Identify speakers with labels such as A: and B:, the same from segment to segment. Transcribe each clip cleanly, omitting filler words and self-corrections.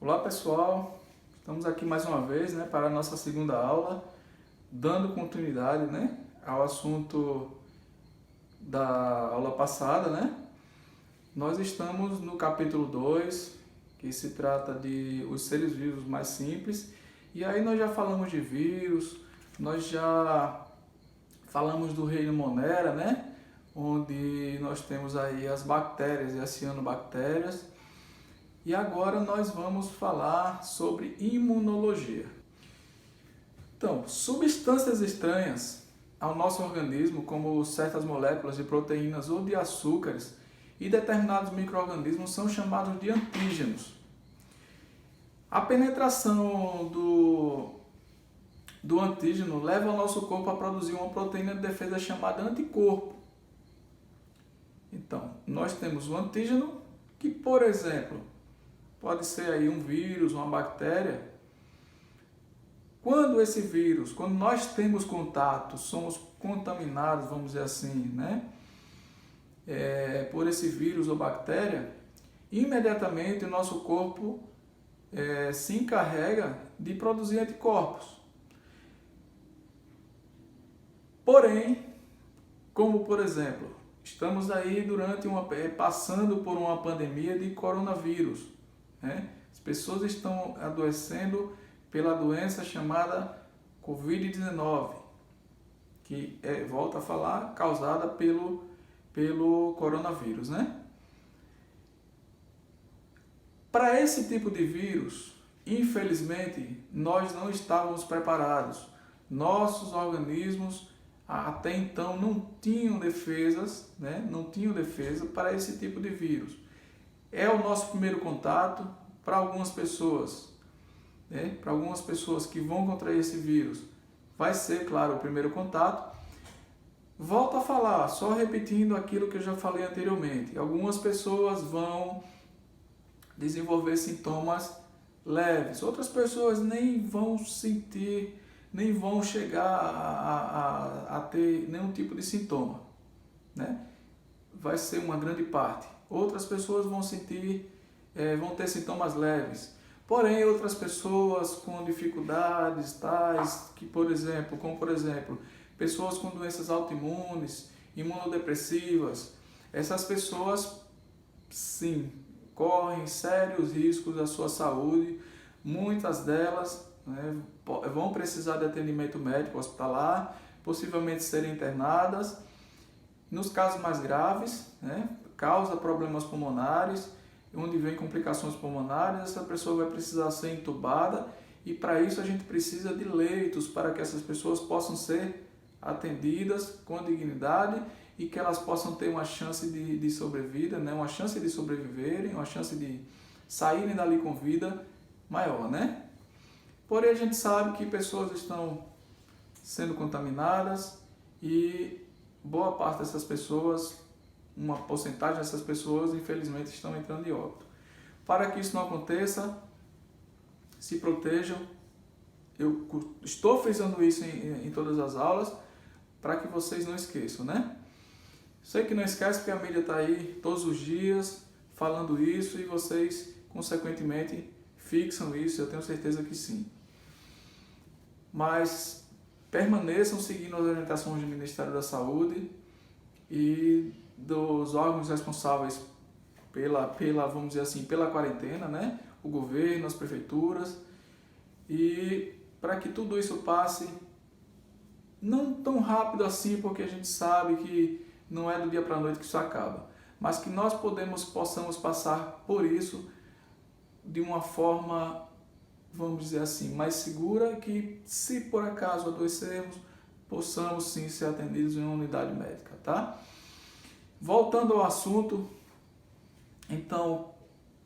A: Olá pessoal, estamos aqui mais uma vez, para a nossa segunda aula, dando continuidade, ao assunto da aula passada, Nós estamos no capítulo 2, que se trata de os seres vivos mais simples, e aí nós já falamos de vírus, nós já falamos do reino Monera, onde nós temos aí as bactérias e as cianobactérias. E agora nós vamos falar sobre imunologia. Então, substâncias estranhas ao nosso organismo, como certas moléculas de proteínas ou de açúcares, e determinados micro-organismos são chamados de antígenos. A penetração do antígeno leva o nosso corpo a produzir uma proteína de defesa chamada anticorpo. Então, nós temos o antígeno, que, por exemplo, pode ser aí um vírus, uma bactéria. Quando esse vírus, quando nós temos contato, somos contaminados, vamos dizer assim, por esse vírus ou bactéria, imediatamente o nosso corpo se encarrega de produzir anticorpos. Porém, como por exemplo, estamos aí passando por uma pandemia de coronavírus. As pessoas estão adoecendo pela doença chamada Covid-19, que volto a falar, causada pelo coronavírus. Para esse tipo de vírus, infelizmente, nós não estávamos preparados. Nossos organismos até então não tinham defesas, não tinham defesa para esse tipo de vírus. É o nosso primeiro contato para algumas pessoas, para algumas pessoas que vão contrair esse vírus. Vai ser, claro, o primeiro contato. Volto a falar, só repetindo aquilo que eu já falei anteriormente. Algumas pessoas vão desenvolver sintomas leves, outras pessoas nem vão sentir, nem vão chegar a ter nenhum tipo de sintoma, Vai ser uma grande parte. Outras pessoas vão ter sintomas leves. Porém, outras pessoas com dificuldades tais que, por exemplo, pessoas com doenças autoimunes, imunodepressivas, essas pessoas, sim, correm sérios riscos à sua saúde. Muitas delas vão precisar de atendimento médico hospitalar, possivelmente serem internadas. Nos casos mais graves, causa problemas pulmonares, onde vem complicações pulmonares, essa pessoa vai precisar ser entubada, e para isso a gente precisa de leitos para que essas pessoas possam ser atendidas com dignidade e que elas possam ter uma chance de sobrevida, uma chance de sobreviverem, uma chance de saírem dali com vida maior, Porém, a gente sabe que pessoas estão sendo contaminadas e boa parte dessas pessoas, uma porcentagem dessas pessoas, infelizmente, estão entrando em óbito. Para que isso não aconteça, se protejam. Eu estou frisando isso em todas as aulas, para que vocês não esqueçam, Sei que não esquece porque a mídia está aí todos os dias falando isso e vocês, consequentemente, fixam isso, eu tenho certeza que sim. Mas permaneçam seguindo as orientações do Ministério da Saúde e dos órgãos responsáveis vamos dizer assim, pela quarentena, o governo, as prefeituras, e para que tudo isso passe não tão rápido assim, porque a gente sabe que não é do dia para a noite que isso acaba, mas que nós possamos passar por isso de uma forma, vamos dizer assim, mais segura, que se por acaso adoecermos, possamos sim ser atendidos em uma unidade médica, tá? Voltando ao assunto, então,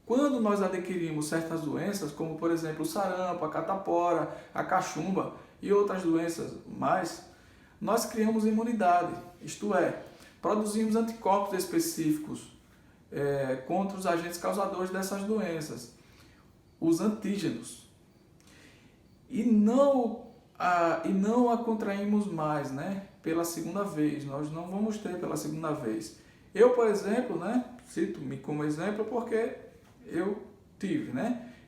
A: quando nós adquirimos certas doenças, como por exemplo o sarampo, a catapora, a cachumba e outras doenças mais, nós criamos imunidade, isto é, produzimos anticorpos específicos contra os agentes causadores dessas doenças, os antígenos. E não a contraímos mais, pela segunda vez. Nós não vamos ter pela segunda vez. Eu, por exemplo, cito-me como exemplo porque eu tive,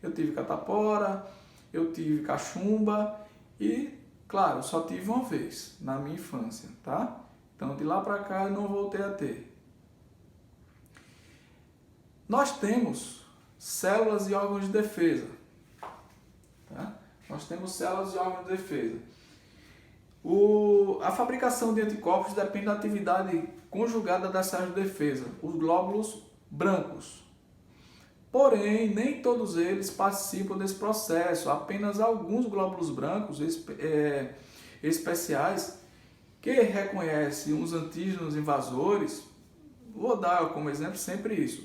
A: Eu tive catapora, eu tive cachumba e, claro, só tive uma vez na minha infância, tá? Então, de lá para cá eu não voltei a ter. Nós temos células e órgãos de defesa, tá? Nós temos células e órgãos de defesa. A fabricação de anticorpos depende da atividade conjugada das células de defesa, os glóbulos brancos. Porém, nem todos eles participam desse processo, apenas alguns glóbulos brancos especiais que reconhecem os antígenos invasores. Vou dar como exemplo sempre isso.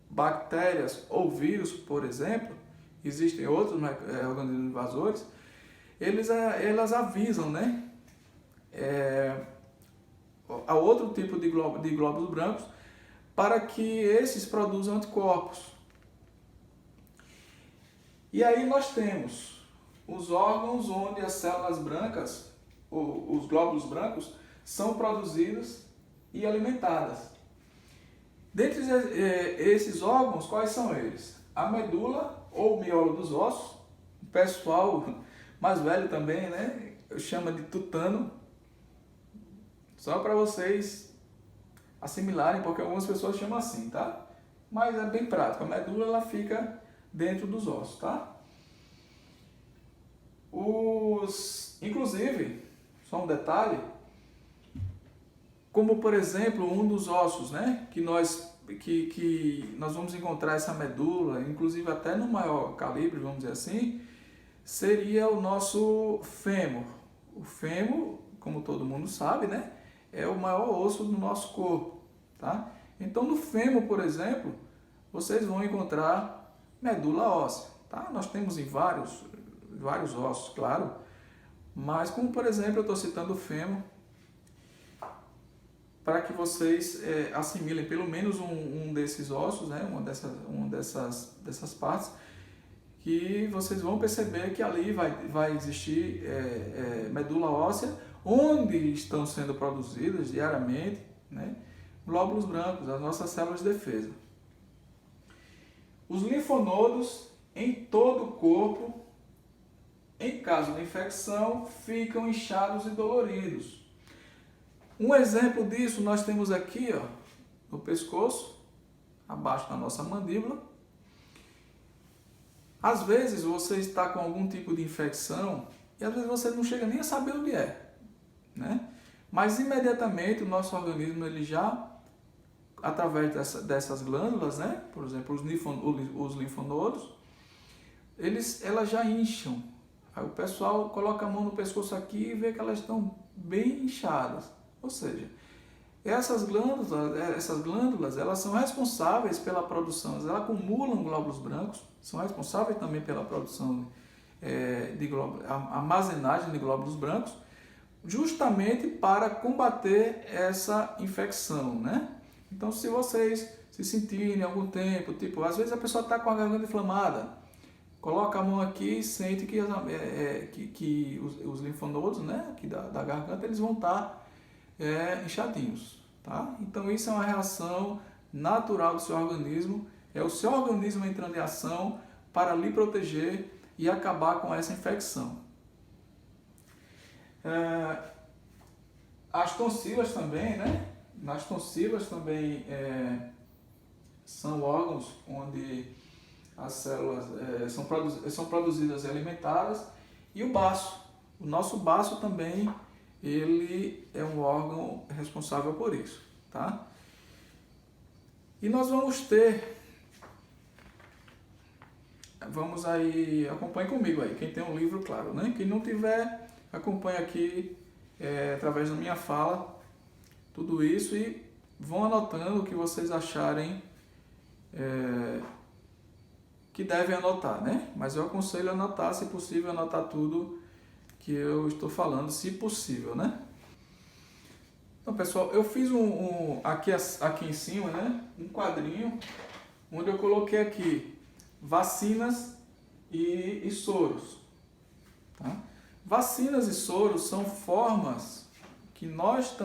A: Bactérias ou vírus, por exemplo, existem outros organismos invasores, elas avisam, né? A outro tipo de glóbulos brancos para que esses produzam anticorpos. E aí nós temos os órgãos onde as células brancas, os glóbulos brancos, são produzidos e alimentadas. Dentre esses órgãos, quais são eles? A medula ou miolo dos ossos, o pessoal mais velho também, né, chama de tutano, só para vocês assimilarem, porque algumas pessoas chamam assim, tá? Mas é bem prático, a medula ela fica dentro dos ossos, tá? Inclusive, só um detalhe, como por exemplo um dos ossos, né, que nós vamos encontrar essa medula, inclusive até no maior calibre, vamos dizer assim, seria o nosso fêmur. O fêmur, como todo mundo sabe, né, é o maior osso do nosso corpo, tá? Então no fêmur, por exemplo, vocês vão encontrar medula óssea, tá? Nós temos em vários ossos, claro, mas como por exemplo eu estou citando o fêmur, para que vocês assimilem pelo menos um desses ossos, né? uma dessas partes, que vocês vão perceber que ali vai existir medula óssea, onde estão sendo produzidas diariamente, né, glóbulos brancos, as nossas células de defesa. Os linfonodos em todo o corpo, em caso de infecção, ficam inchados e doloridos. Um exemplo disso nós temos aqui, ó, no pescoço, abaixo da nossa mandíbula. Às vezes você está com algum tipo de infecção e às vezes você não chega nem a saber onde é, né? Mas imediatamente o nosso organismo ele já, através dessas glândulas, né? Por exemplo, os linfonodos, elas já incham. Aí o pessoal coloca a mão no pescoço aqui e vê que elas estão bem inchadas. Ou seja, essas glândulas elas são responsáveis pela produção, elas acumulam glóbulos brancos, são responsáveis também pela produção armazenagem de glóbulos brancos, justamente para combater essa infecção, né? Então, se vocês se sentirem algum tempo, tipo, às vezes a pessoa está com a garganta inflamada, coloca a mão aqui e sente que os linfonodos, né, aqui da garganta, eles vão estar inchadinhos, tá? Então isso é uma reação natural do seu organismo, é o seu organismo entrando em ação para lhe proteger e acabar com essa infecção. As tonsilas também, né? Nas tonsilas também são órgãos onde as células são produzidas e alimentadas, e o baço. O nosso baço também ele é um órgão responsável por isso, tá? E nós vamos aí, acompanhe comigo aí, quem tem um livro, claro, né? Quem não tiver, acompanhe aqui através da minha fala, tudo isso, e vão anotando o que vocês acharem que devem anotar, né? Mas eu aconselho a anotar, se possível, anotar tudo que eu estou falando, se possível, né? Então, pessoal, eu fiz aqui em cima, né, um quadrinho onde eu coloquei aqui vacinas e soros, tá? Vacinas e soros são formas que nós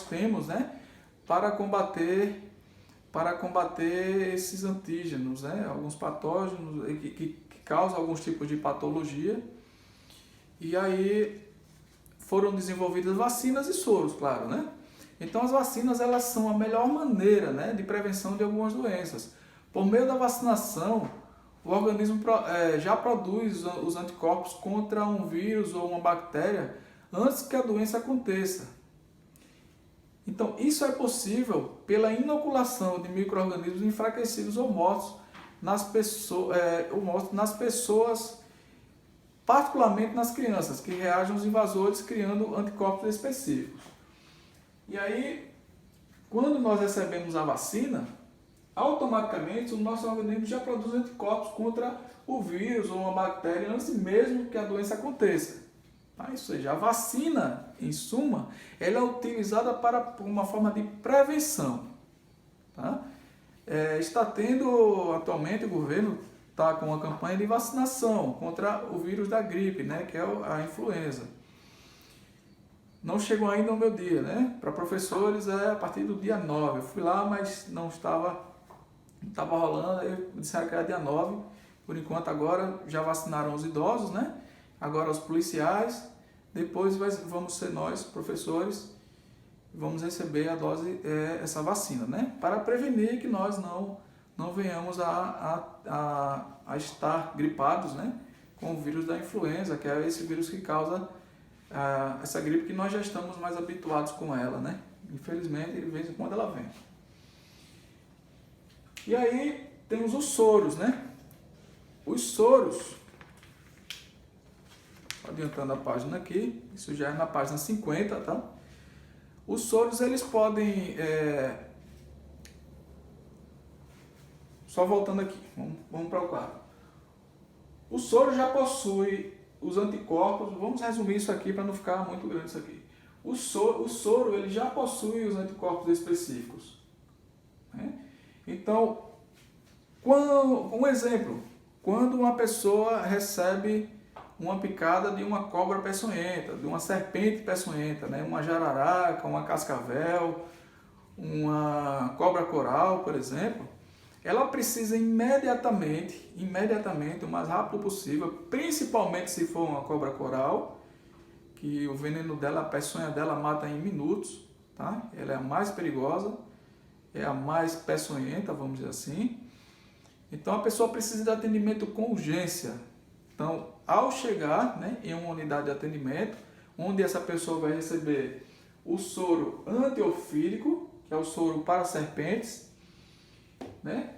A: temos, né, para combater para combater esses antígenos, né? Alguns patógenos que causam alguns tipos de patologia. E aí foram desenvolvidas vacinas e soros, claro, né? Então as vacinas, elas são a melhor maneira, né, de prevenção de algumas doenças. Por meio da vacinação, o organismo já produz os anticorpos contra um vírus ou uma bactéria antes que a doença aconteça. Então, isso é possível pela inoculação de micro-organismos enfraquecidos ou mortos nas pessoas, particularmente nas crianças, que reagem aos invasores criando anticorpos específicos. E aí, quando nós recebemos a vacina, automaticamente o nosso organismo já produz anticorpos contra o vírus ou uma bactéria antes mesmo que a doença aconteça. Ou seja, a vacina, em suma, ela é utilizada para uma forma de prevenção. Tá? Está tendo, atualmente, o governo está com uma campanha de vacinação contra o vírus da gripe, né, que é a influenza. Não chegou ainda o meu dia, né? Para professores é a partir do dia 9. Eu fui lá, mas não estava rolando, aí disseram que era dia 9. Por enquanto agora já vacinaram os idosos, né? Agora os policiais, depois vamos ser nós, professores, vamos receber a dose, essa vacina, né? Para prevenir que nós não venhamos a estar gripados, né? Com o vírus da influenza, que é esse vírus que causa essa gripe, que nós já estamos mais habituados com ela, né? Infelizmente, de vez em quando ela vem. E aí temos os soros, né? Os soros, adiantando a página aqui, isso já é na página 50, tá? Os soros, eles podem... Só voltando aqui, vamos para o quadro. O soro já possui os anticorpos, vamos resumir isso aqui para não ficar muito grande isso aqui. O soro ele já possui os anticorpos específicos. Né? Então, um exemplo, quando uma pessoa recebe uma picada de uma cobra peçonhenta, de uma serpente peçonhenta, né? Uma jararaca, uma cascavel, uma cobra coral, por exemplo, ela precisa imediatamente, o mais rápido possível, principalmente se for uma cobra coral, que o veneno dela, a peçonha dela mata em minutos, tá? Ela é a mais perigosa, é a mais peçonhenta, vamos dizer assim. Então a pessoa precisa de atendimento com urgência. Então, ao chegar, né, em uma unidade de atendimento, onde essa pessoa vai receber o soro antiofídico, que é o soro para serpentes, né?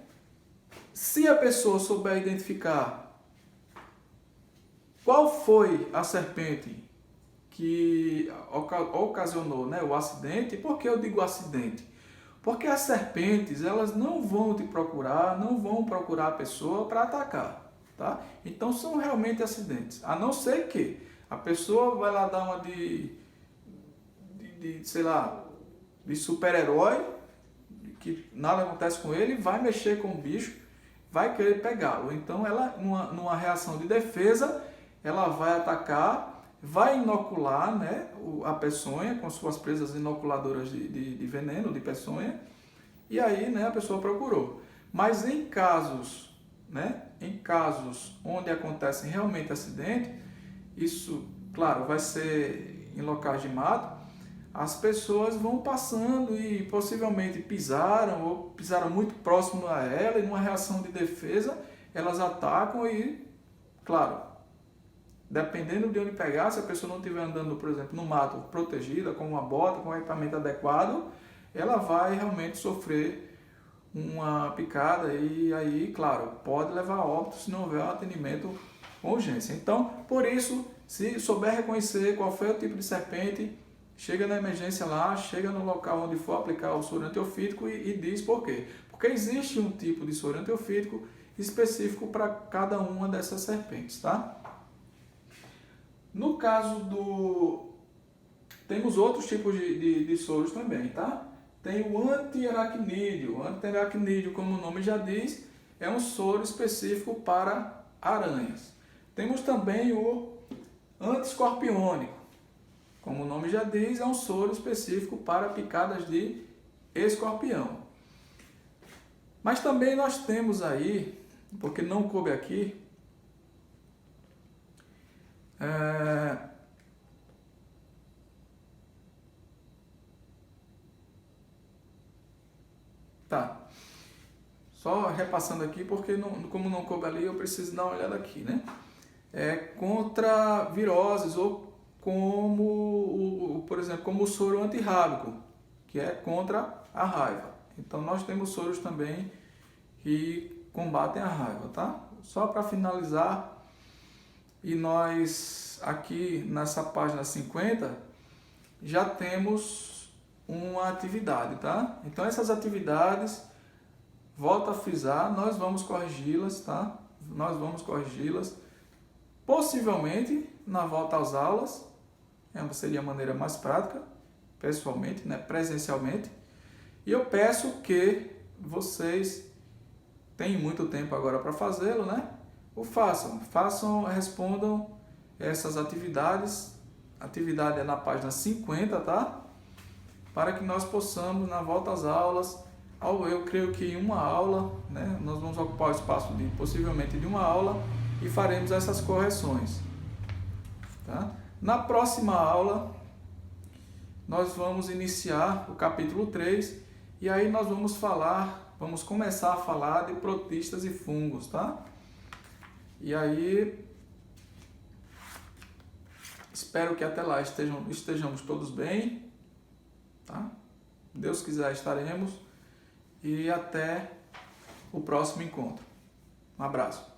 A: Se a pessoa souber identificar qual foi a serpente que ocasionou, né, o acidente, por que eu digo acidente? Porque as serpentes, elas não vão te procurar, não vão procurar a pessoa para atacar, tá? Então são realmente acidentes, a não ser que a pessoa vai lá dar uma sei lá, de super-herói, que nada acontece com ele, vai mexer com o bicho, vai querer pegá-lo. Então ela, numa reação de defesa, ela vai atacar, vai inocular, né, a peçonha com suas presas inoculadoras de veneno, de peçonha, e aí, né, a pessoa procurou. Mas em casos, né, onde acontecem realmente acidente, isso, claro, vai ser em locais de mato, as pessoas vão passando e possivelmente pisaram ou pisaram muito próximo a ela, e numa reação de defesa elas atacam e, claro, dependendo de onde pegar, se a pessoa não estiver andando, por exemplo, no mato protegida, com uma bota, com um equipamento adequado, ela vai realmente sofrer uma picada e aí, claro, pode levar a óbito se não houver um atendimento com urgência. Então, por isso, se souber reconhecer qual foi o tipo de serpente, chega na emergência lá, chega no local onde for aplicar o soro antiofídico e diz por quê. Porque existe um tipo de soro antiofídico específico para cada uma dessas serpentes, tá? No caso temos outros tipos de soros também, tá? Tem o antiaracnídeo. O antiaracnídeo, como o nome já diz, é um soro específico para aranhas. Temos também o antiescorpiônico. Como o nome já diz, é um soro específico para picadas de escorpião. Mas também nós temos aí, porque não coube aqui, tá, só repassando aqui, porque como não coube ali, eu preciso dar uma olhada aqui, né? Contra viroses ou como, por exemplo, como o soro antirrábico, que é contra a raiva. Então nós temos soros também que combatem a raiva, tá? Só para finalizar, e nós aqui nessa página 50 já temos uma atividade, tá? Então essas atividades, volto a frisar, nós vamos corrigi-las, tá? Nós vamos corrigi-las, possivelmente na volta às aulas, seria a maneira mais prática, pessoalmente, né? Presencialmente. E eu peço que vocês têm muito tempo agora para fazê-lo, né? O façam, respondam essas atividades. A atividade é na página 50, tá? Para que nós possamos, na volta às aulas, eu creio que em uma aula, né? Nós vamos ocupar o espaço possivelmente de uma aula e faremos essas correções, tá? Na próxima aula, nós vamos iniciar o capítulo 3 e aí nós vamos começar a falar de protistas e fungos, tá? E aí, espero que até lá estejamos todos bem, tá? Deus quiser, estaremos. E até o próximo encontro. Um abraço.